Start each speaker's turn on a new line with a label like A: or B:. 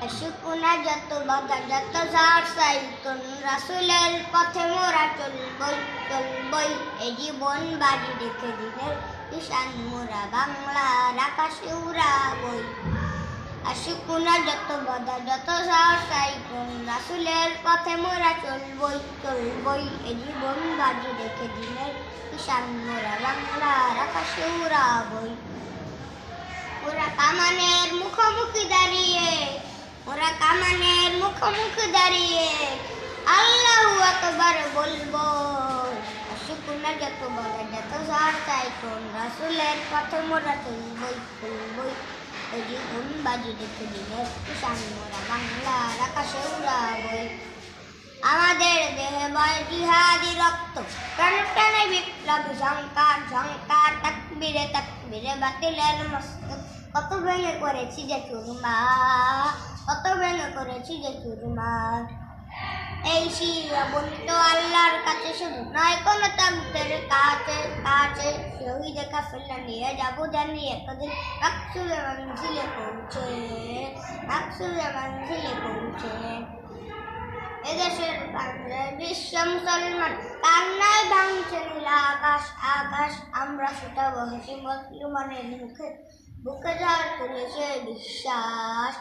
A: আশুকুনা যত বাধা যত ঝড় সাইক্লোন রাসূলের পথে মোরা চলবই এ জীবন বাজি রেখে দিনের ঈশান মোরা বাংলার আকাশে উড়াবই। আশুকুনা যত বাধা যত ঝড় সাইক্লোন রাসূলের পথে মোরা চলবই এ জীবন বাজি রেখে দিনের ঈশান মোরা বাংলার আকাশে উড়াবই। ওরা কামানের মুখোমুখি দাঁড়িয়ে আল্লাহু আকবার বলবো। আশুকুনা যত বাধা যত ঝড় সাইক্লোন রাসূলের পথে মোরা চলবই এই জীবন বাজি রেখে দিনের ঈশান মোরা বাংলার আকাশে উড়াবই। আমাদের দেহে বয় জিহাদি রক্ত প্রাণে প্রাণে বিপ্লবী ঝংকার তাকবীরে তাকবীরে বাতিলের মস্তক কত ভেঙে করেছি যে চুরমার এই শিরা বলিত আল্লাহর কাছে শুধু নয় কোন তাগুতের কাছে শহীদ কাফেলা নিয়ে যাবো জানি একদিন মাকসুদে মঞ্জিলে পৌঁছে এদেশের বিশ্ব মুসলমান কান্নায় ভাঙছে নীল আকাশ আমরা ছুটাবো হেসে মুসলমানের বুকে ঝড় তুলেছে বিশ্বাস